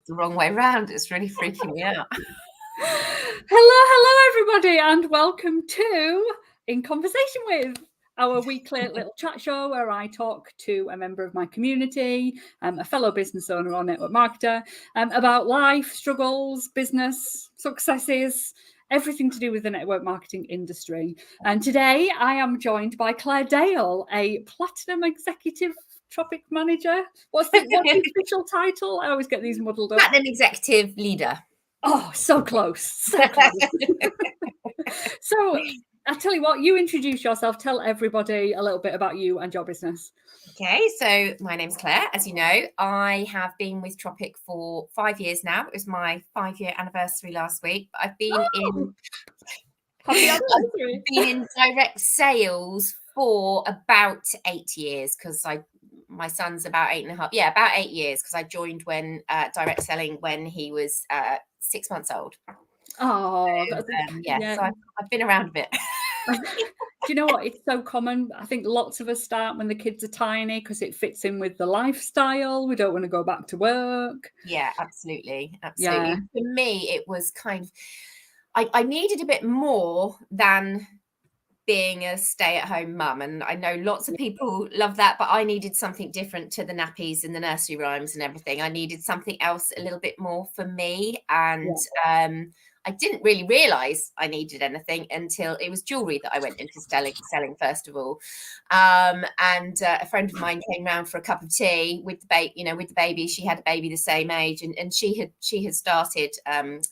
the wrong way round. It's really freaking me out. Hello, everybody, and welcome to In Conversation With, our weekly little chat show where I talk to a member of my community, a fellow business owner or network marketer, about life, struggles, business, successes, everything to do with the network marketing industry. And today I am joined by Claire Dale, a platinum executive Tropic manager. What's the official title? I always get these muddled up. Platinum executive leader. Oh, so close. So close. So I'll tell you what, you introduce yourself, tell everybody a little bit about you and your business. Okay, so my name's Claire. As you know, I have been with Tropic for 5 years now. It was my 5-year anniversary last week. I've been in direct sales for about 8 years because my son's about 8.5. Yeah, about 8 years because I joined when direct selling when he was 6 months old. Oh, so, so I've been around a bit. Do you know what? It's so common. I think lots of us start when the kids are tiny because it fits in with the lifestyle. We don't want to go back to work. Yeah, absolutely. Yeah. For me, it was kind of, I needed a bit more than being a stay-at-home mum, and I know lots of people love that, but I needed something different to the nappies and the nursery rhymes and everything. I needed something else a little bit more for me, and I didn't really realize I needed anything until it was jewelry that I went into selling first of all. And a friend of mine came round for a cup of tea with the baby. She had a baby the same age, and she had started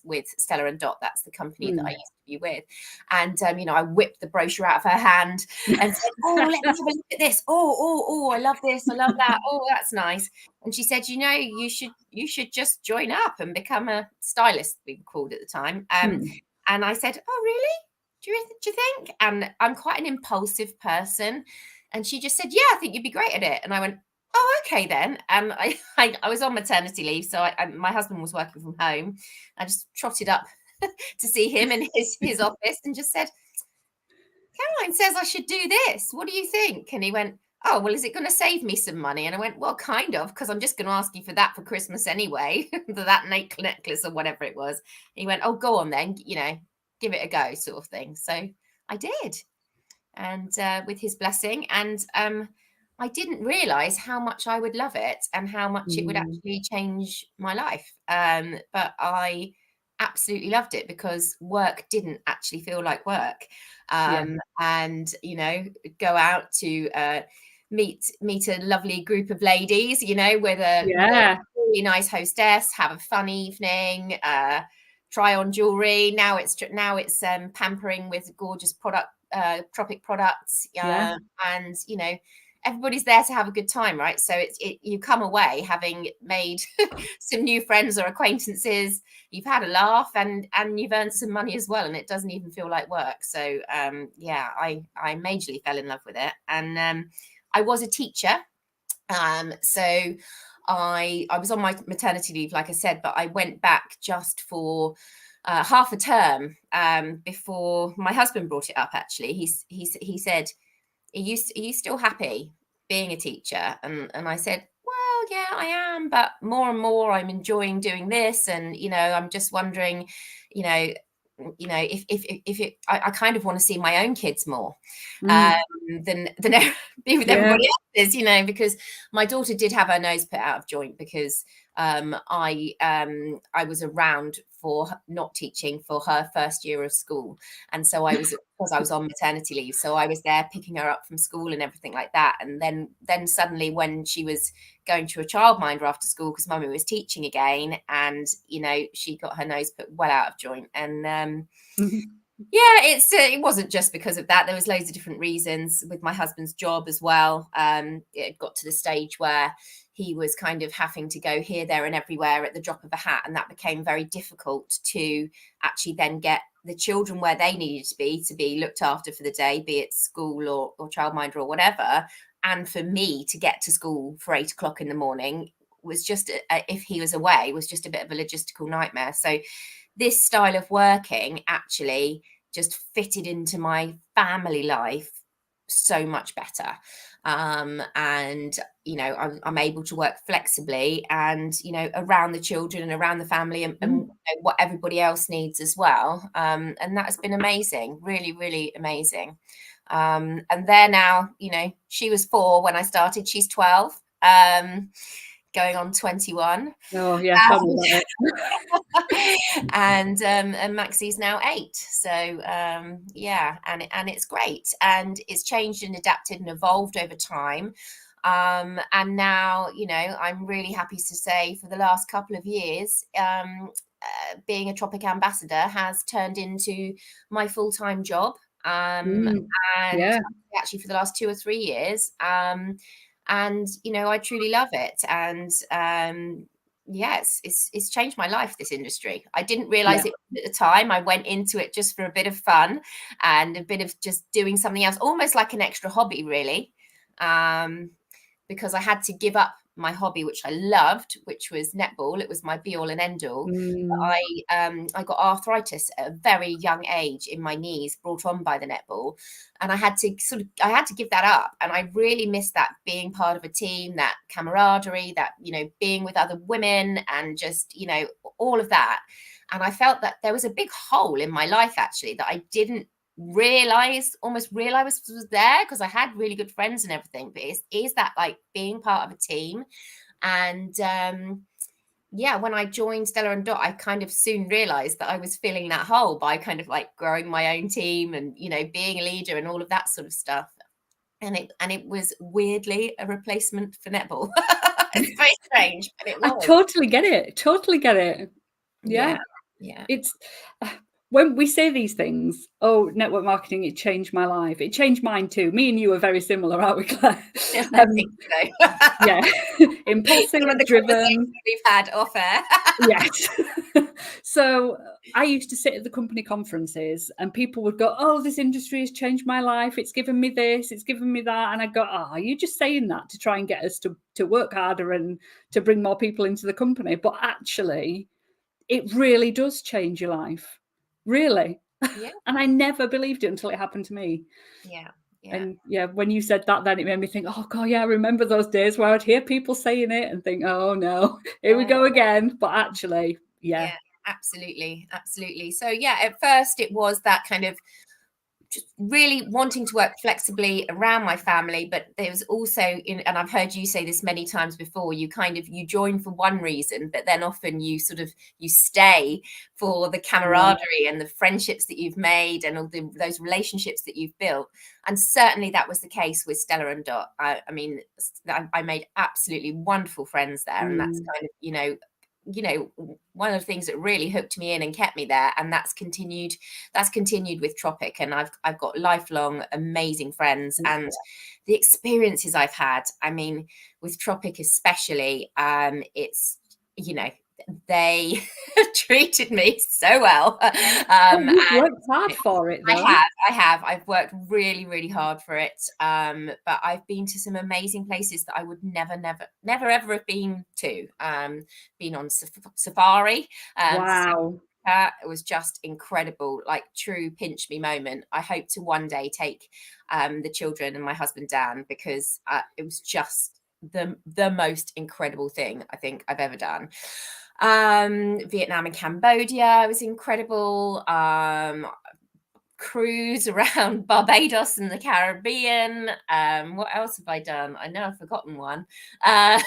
with Stella and Dot. That's the company that I used to be with. And I whipped the brochure out of her hand and said, "Oh, let me have a look at this. Oh, I love this. I love that. Oh, that's nice." And she said, "You should just join up and become a stylist," we were called at the time. And I said, "Oh, really? Do you think?" And I'm quite an impulsive person. And she just said, "Yeah, I think you'd be great at it." And I went, "Oh, okay then." And I was on maternity leave, so my husband was working from home. I just trotted up to see him in his office and just said, "Caroline says I should do this. What do you think?" And he went, "Oh, well, is it going to save me some money?" And I went, "Well, kind of, because I'm just going to ask you for that for Christmas anyway, that necklace or whatever it was." And he went, "Oh, go on then, give it a go," sort of thing. So I did. And with his blessing, and I didn't realize how much I would love it and how much it would actually change my life. But I absolutely loved it because work didn't actually feel like work. And go out to meet a lovely group of ladies, with a really nice hostess, have a fun evening, try on jewelry. Now it's pampering with gorgeous Tropic products, and everybody's there to have a good time, right? So you come away having made some new friends or acquaintances, you've had a laugh, and you've earned some money as well, and it doesn't even feel like work. So I majorly fell in love with it. And I was a teacher, so I was on my maternity leave, like I said, but I went back just for half a term before my husband brought it up. Actually, he said, are you still happy being a teacher? And I said, well, yeah, I am, but more and more I'm enjoying doing this, and I'm just wondering, if I kind of want to see my own kids more than be with everybody else's, because my daughter did have her nose put out of joint because I was around for not teaching for her first year of school, and so because I was on maternity leave, so I was there picking her up from school and everything like that. And then suddenly, when she was going to a childminder after school because mummy was teaching again, and she got her nose put well out of joint. And it wasn't just because of that. There was loads of different reasons with my husband's job as well. It got to the stage where he was kind of having to go here, there, and everywhere at the drop of a hat, and that became very difficult to actually then get the children where they needed to be looked after for the day, be it school or childminder or whatever. And for me to get to school for 8 o'clock in the morning was just, if he was away, was just a bit of a logistical nightmare. So this style of working actually just fitted into my family life so much better. And I'm able to work flexibly and around the children and around the family, and what everybody else needs as well. And that's been amazing, really, really amazing. And they're now, she was 4 when I started, she's 12, going on 21. Oh yeah, tell me about it. And Maxie's now 8. So yeah, and it's great, and it's changed and adapted and evolved over time. And now, I'm really happy to say for the last couple of years, being a Tropic ambassador has turned into my full-time job. And actually for the last 2 or 3 years. And I truly love it. And yes, it's changed my life, this industry. I didn't realize it at the time. I went into it just for a bit of fun and a bit of just doing something else, almost like an extra hobby, really. Because I had to give up my hobby, which I loved, which was netball. It was my be all and end all. I got arthritis at a very young age in my knees, brought on by the netball, and I had to give that up. And I really missed that, being part of a team, that camaraderie, that being with other women, and just all of that. And I felt that there was a big hole in my life, actually, that I didn't almost realize was there, because I had really good friends and everything, but is that like being part of a team. And when I joined Stella & Dot, I kind of soon realized that I was filling that hole by kind of like growing my own team and being a leader and all of that sort of stuff. And it was weirdly a replacement for netball. It's very strange, but it was. I totally get it. Yeah. It's when we say these things, oh, network marketing, it changed my life. It changed mine too. Me and you are very similar, aren't we, Claire? I think so. Yeah. Impulsive, driven. We've had off air. Yes. So I used to sit at the company conferences and people would go, oh, this industry has changed my life. It's given me this, it's given me that. And I go, oh, you're just saying that to try and get us to work harder and to bring more people into the company. But actually, it really does change your life. Really. Yeah. And I never believed it until it happened to me. Yeah. And when you said that, then it made me think, oh God, yeah, I remember those days where I'd hear people saying it and think, oh no, here we go again. But actually, yeah, absolutely. So at first it was that kind of just really wanting to work flexibly around my family, but there was also, and I've heard you say this many times before, you join for one reason, but then often you stay for the camaraderie and the friendships that you've made and all those relationships that you've built. And certainly that was the case with Stella & Dot. I mean, I made absolutely wonderful friends there, and that's kind of, one of the things that really hooked me in and kept me there. And that's continued with Tropic. And I've got lifelong amazing friends, and the experiences I've had, I mean, with Tropic especially, it's, they treated me so well. You've worked hard for it, though. I have. I've worked really, really hard for it. But I've been to some amazing places that I would never ever have been to. Been on safari. Wow. It was just incredible, like true pinch me moment. I hope to one day take the children and my husband Dan, because it was just the most incredible thing I think I've ever done. Vietnam and Cambodia was incredible. Cruise around Barbados and the Caribbean. What else have I done? I know I've forgotten one. I've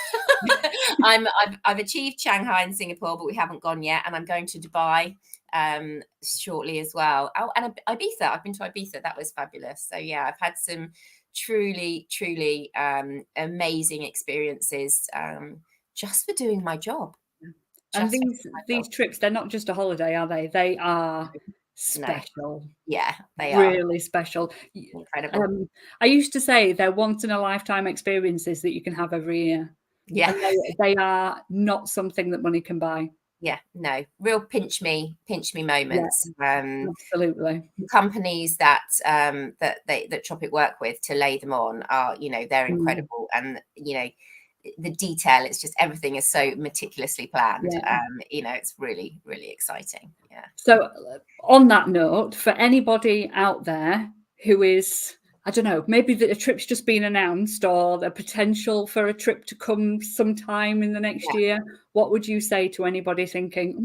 achieved Shanghai and Singapore, but we haven't gone yet. And I'm going to Dubai shortly as well. Oh, and Ibiza. I've been to Ibiza. That was fabulous. So yeah, I've had some truly amazing experiences just for doing my job. And these trips, they're not just a holiday, are they? They are special. No. Yeah, they are really special. Incredible. I used to say they're once in a lifetime experiences that you can have every year. Yeah, they are not something that money can buy. Yeah, no, real pinch me moments. Yeah, absolutely. Companies that Tropic work with to lay them on are, they're incredible, and the detail, it's just everything is so meticulously planned. It's really, really exciting. Yeah. So on that note, for anybody out there who is I don't know, maybe that a trip's just been announced or the potential for a trip to come sometime in the next year, what would you say to anybody thinking,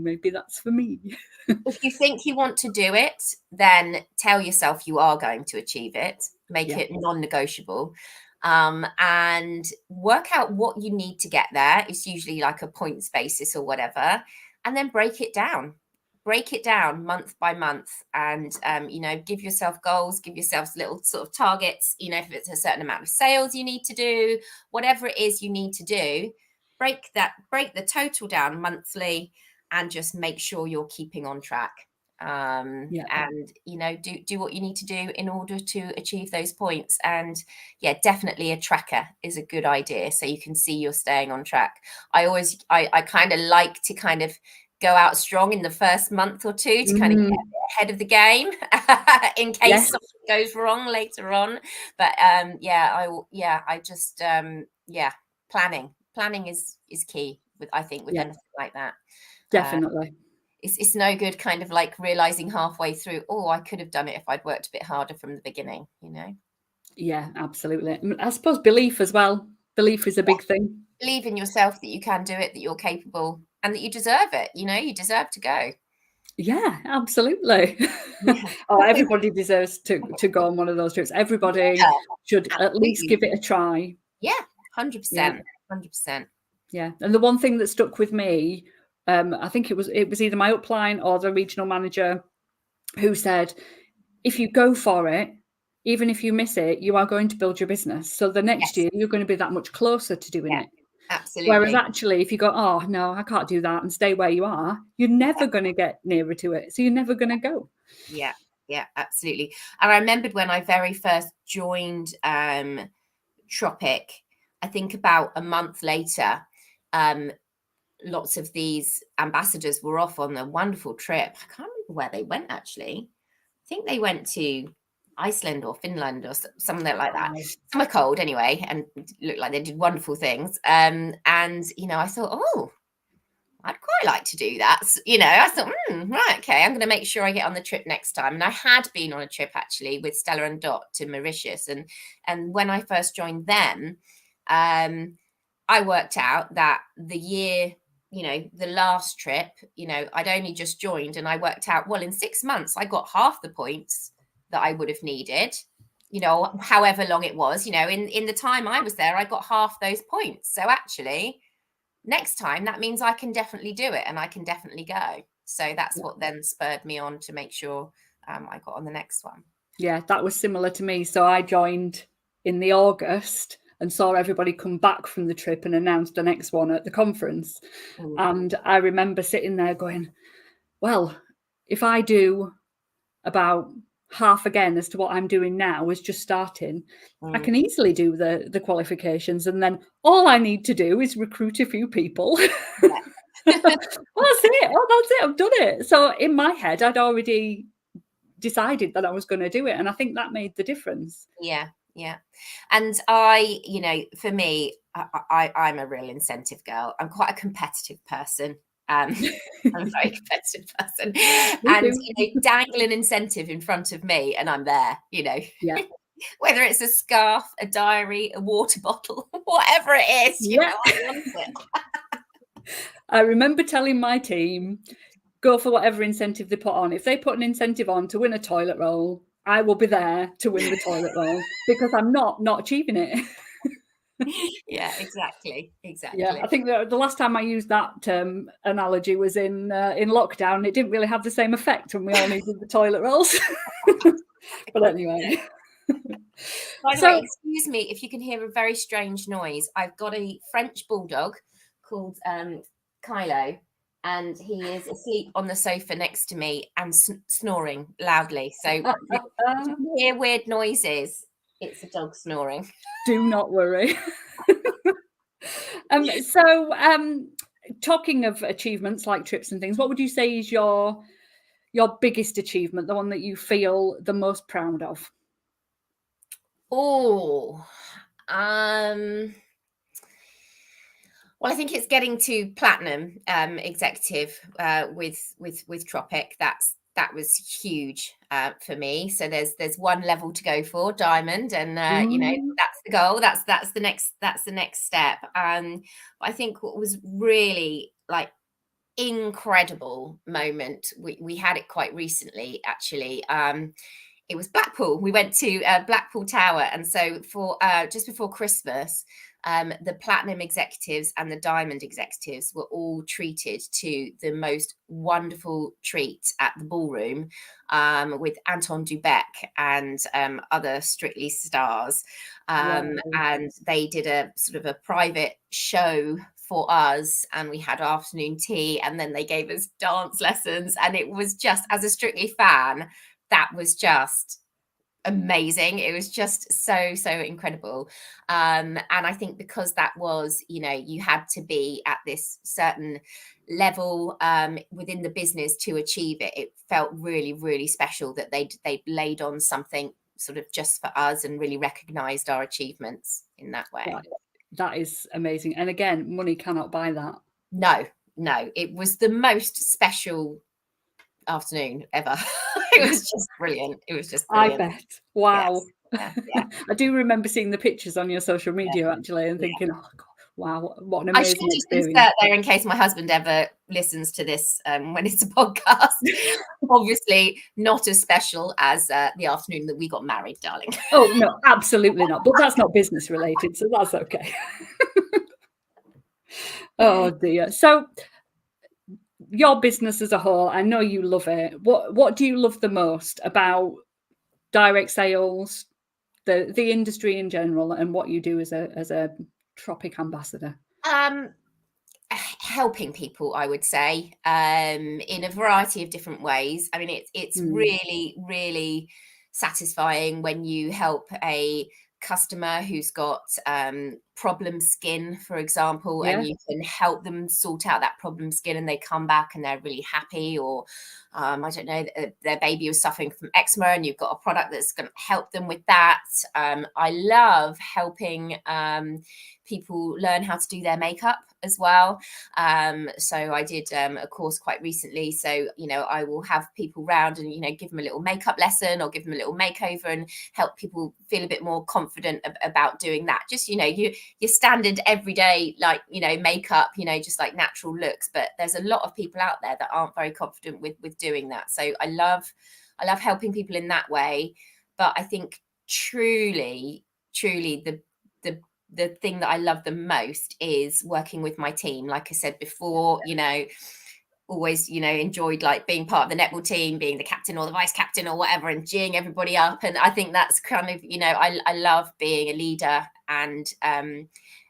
maybe that's for me? If you think you want to do it, then tell yourself you are going to achieve it. Make it non-negotiable. And work out what you need to get there. It's usually like a points basis or whatever. And then break it down month by month, and give yourself goals, give yourself little sort of targets. If it's a certain amount of sales you need to do, whatever it is you need to do, break the total down monthly, and just make sure you're keeping on track. And do what you need to do in order to achieve those points. And definitely a tracker is a good idea, so you can see you're staying on track. I kind of like to kind of go out strong in the first month or two to kind of get ahead of the game in case something goes wrong later on. But planning is key with anything like that. Definitely. It's no good kind of like realizing halfway through, I could have done it if I'd worked a bit harder from the beginning, Yeah, absolutely. I suppose belief as well. Belief is a big thing. Believe in yourself that you can do it, that you're capable, and that you deserve it. You deserve to go. Yeah, absolutely. Everybody deserves to go on one of those trips. Everybody should at least give it a try. Yeah, 100%. 100%. Yeah. And the one thing that stuck with me, I think it was either my upline or the regional manager who said, if you go for it, even if you miss it, you are going to build your business. So the next year, you're going to be that much closer to doing it. Absolutely. Whereas actually, if you go, oh, no, I can't do that, and stay where you are, you're never going to get nearer to it. So you're never going to go. Yeah, absolutely. And I remembered when I very first joined Tropic, I think about a month later, lots of these ambassadors were off on a wonderful trip. I can't remember where they went, actually. I think they went to Iceland or Finland or something like that. Somewhere cold anyway, and looked like they did wonderful things. And I thought, I'd quite like to do that. I thought, right, okay, I'm going to make sure I get on the trip next time. And I had been on a trip actually with Stella and Dot to Mauritius, and when I first joined them, I worked out that the year, the last trip, I'd only just joined, and I worked out, well, in 6 months, I got half the points that I would have needed, however long it was, in the time I was there, I got half those points. So actually, next time, that means I can definitely do it and I can definitely go. So that's what then spurred me on to make sure I got on the next one. Yeah, that was similar to me. So I joined in the August and saw everybody come back from the trip and announced the next one at the conference. And I remember sitting there going, well, if I do about half again as to what I'm doing now is just starting, I can easily do the qualifications, and then all I need to do is recruit a few people. Well, that's it, I've done it. So in my head, I'd already decided that I was going to do it, and I think that made the difference. Yeah. And I, for me, I'm a real incentive girl. I'm quite a competitive person. I'm a very competitive person, and dangle an incentive in front of me and I'm there, whether it's a scarf, a diary, a water bottle, whatever it is, I want it. I remember telling my team, go for whatever incentive they put on. If they put an incentive on to win a toilet roll, I will be there to win the toilet roll, because I'm not achieving it. Yeah, exactly. Yeah, I think the last time I used that analogy was in lockdown. It didn't really have the same effect when we all needed the toilet rolls. But anyway. By the way, excuse me if you can hear a very strange noise. I've got a French bulldog called Kylo, and he is asleep on the sofa next to me and snoring loudly. So if you hear weird noises, it's a dog snoring. Do not worry. Talking of achievements like trips and things, what would you say is your biggest achievement, the one that you feel the most proud of? Well, I think it's getting to platinum executive with Tropic. that was huge for me. So there's one level to go for, diamond, and that's the goal. That's the next step. I think what was really like incredible moment, we had it quite recently actually. It was Blackpool. We went to Blackpool Tower, and so for just before Christmas, the platinum executives and the diamond executives were all treated to the most wonderful treat at the ballroom, with Anton Dubek and other Strictly stars. And they did a sort of a private show for us, and we had afternoon tea, and then they gave us dance lessons, and it was just, as a Strictly fan, that was just amazing. It was just so incredible. And I think because that was, you had to be at this certain level within the business to achieve it, it felt really special that they laid on something sort of just for us and really recognized our achievements in that way. That is amazing. And again, money cannot buy that. No, it was the most special afternoon ever. It was just brilliant. I bet. Wow. Yes. Yeah. I do remember seeing the pictures on your social media actually, and thinking, oh God, wow, what an amazing experience. I should just insert there in case my husband ever listens to this when it's a podcast. Obviously not as special as the afternoon that we got married, darling. Oh no, absolutely not. But that's not business related, so that's okay. Oh dear. So your business as a whole, I know you love it. What do you love the most about direct sales, the industry in general, and what you do as a Tropic ambassador? Helping people, I would say, in a variety of different ways. I mean, it's really satisfying when you help a customer who's got problem skin, for example, and you can help them sort out that problem skin, and they come back and they're really happy. Or I don't know, their baby was suffering from eczema, and you've got a product that's going to help them with that. I love helping people learn how to do their makeup as well. So I did a course quite recently. So, I will have people round and, give them a little makeup lesson or give them a little makeover and help people feel a bit more confident about doing that. Just, your standard everyday, like, makeup, just like natural looks. But there's a lot of people out there that aren't very confident with doing that. So I love helping people in that way. But I think truly the thing that I love the most is working with my team. Like I said before, always, enjoyed like being part of the netball team, being the captain or the vice captain or whatever, and geeing everybody up. And I think that's kind of, I love being a leader and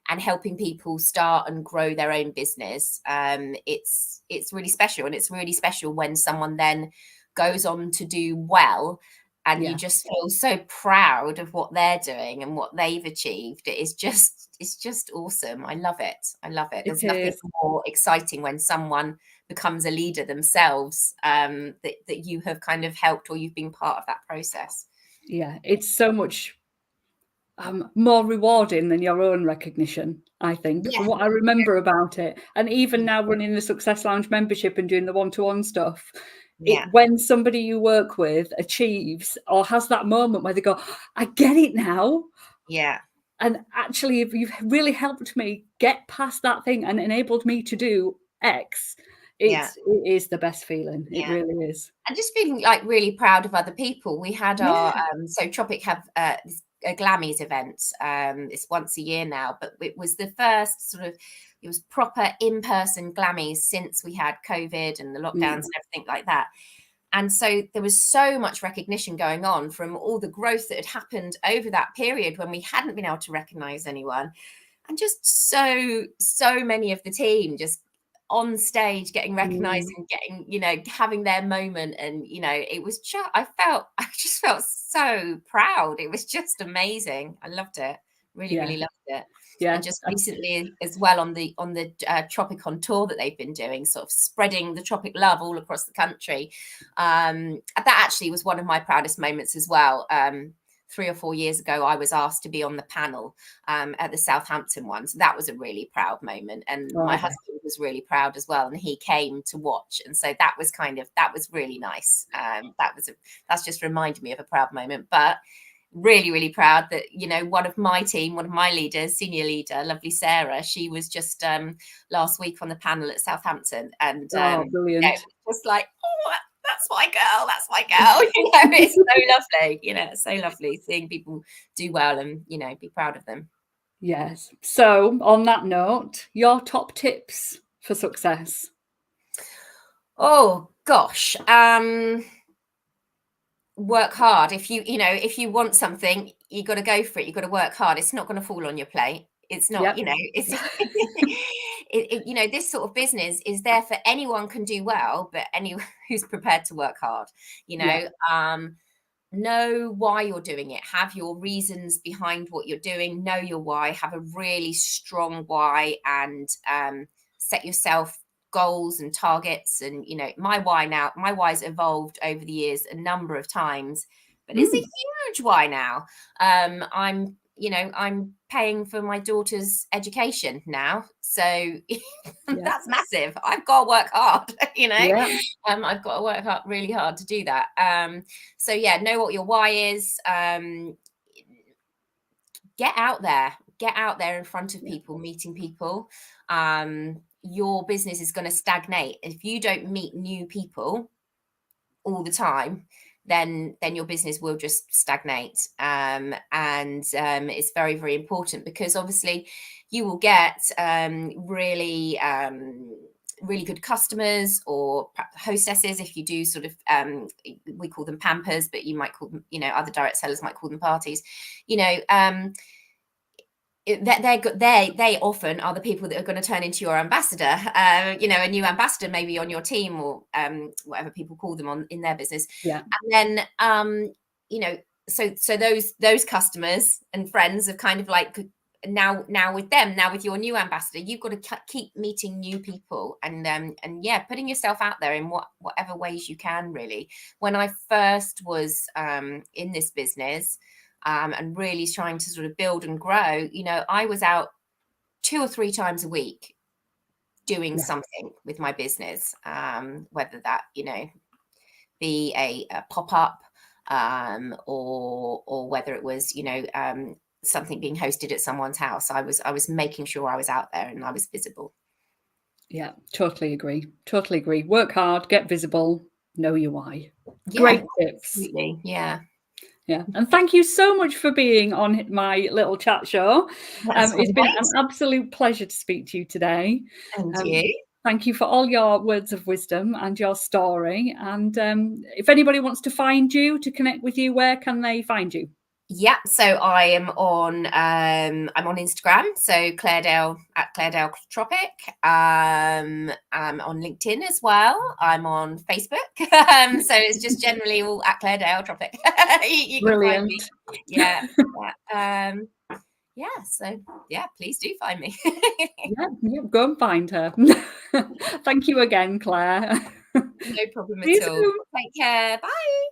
helping people start and grow their own business. It's really special, and it's really special when someone then goes on to do well. And you just feel so proud of what they're doing and what they've achieved. It's just awesome. I love it. There's nothing more exciting when someone becomes a leader themselves, that you have kind of helped, or you've been part of that process. Yeah, it's so much more rewarding than your own recognition, I think, from what I remember about it. And even now running the Success Lounge membership and doing the one-to-one stuff, when somebody you work with achieves or has that moment where they go, I get it now. Yeah. And actually, if you've really helped me get past that thing and enabled me to do X, it is the best feeling. It really is. And just feeling like really proud of other people. We had our, so Tropic have this a Glammys event. It's once a year now, but it was the first sort of, it was proper in-person Glammys since we had COVID and the lockdowns and everything like that. And so there was so much recognition going on from all the growth that had happened over that period when we hadn't been able to recognize anyone. And just so many of the team just on stage getting recognized and getting, having their moment. And, it was just, I just felt so proud. It was just amazing. I loved it. Really loved it. Yeah. And just recently as well on the Tropic on tour that they've been doing, sort of spreading the Tropic love all across the country. That actually was one of my proudest moments as well. 3 or 4 years ago, I was asked to be on the panel at the Southampton one. So that was a really proud moment. And my husband was really proud as well. And he came to watch. And so that was really nice. That's just reminded me of a proud moment. But really, really proud that, you know, one of my leaders, senior leader, lovely Sarah, she was just last week on the panel at Southampton. And brilliant. it was just like, oh, that's my girl. You know, it's so lovely. You know, it's so lovely seeing people do well and, you know, be proud of them. Yes. So on that note, your top tips for success? Oh gosh. Work hard. If you want something, you got to go for it. You got to work hard. It's not going to fall on your plate. It's not, you know, it's you know, this sort of business is there for anyone can do well, but anyone who's prepared to work hard, you know. Know why you're doing it. Have your reasons behind what you're doing. Know your why. Have a really strong why, and set yourself goals and targets. And, you know, my why's evolved over the years a number of times, but it's a huge why now. I'm paying for my daughter's education now, so that's massive. I've got to work hard, you know. I've got to work really hard to do that. So yeah, know what your why is. Get out there in front of people, meeting people. Your business is going to stagnate if you don't meet new people all the time. Then your business will just stagnate. And it's very, very important, because obviously you will get really good customers or hostesses if you do sort of we call them pampers, but you might call them, you know, other direct sellers might call them parties, you know. They often are the people that are going to turn into your ambassador, you know, a new ambassador maybe on your team, or whatever people call them in their business. And then you know, so those customers and friends are kind of like now with your new ambassador, you've got to keep meeting new people, and putting yourself out there in whatever ways you can, really. When I first was in this business, and really trying to sort of build and grow, you know, I was out 2 or 3 times a week doing something with my business, whether that, you know, be a pop-up, or whether it was, you know, something being hosted at someone's house. I was making sure I was out there and I was visible. Yeah, totally agree. Work hard, get visible, know your why. Great tips. Absolutely. Yeah. And thank you so much for being on my little chat show. It's been an absolute pleasure to speak to you today. And you. Thank you for all your words of wisdom and your story. And if anybody wants to find you, to connect with you, where can they find you? Yeah, so I am on I'm on Instagram, so Claredale at Claredale Tropic. I'm on LinkedIn as well. I'm on Facebook. So it's just generally all at Claredale Tropic. You can find me. Yeah. So please do find me. Go and find her. Thank you again, Claire. No problem at all. Take care. Bye.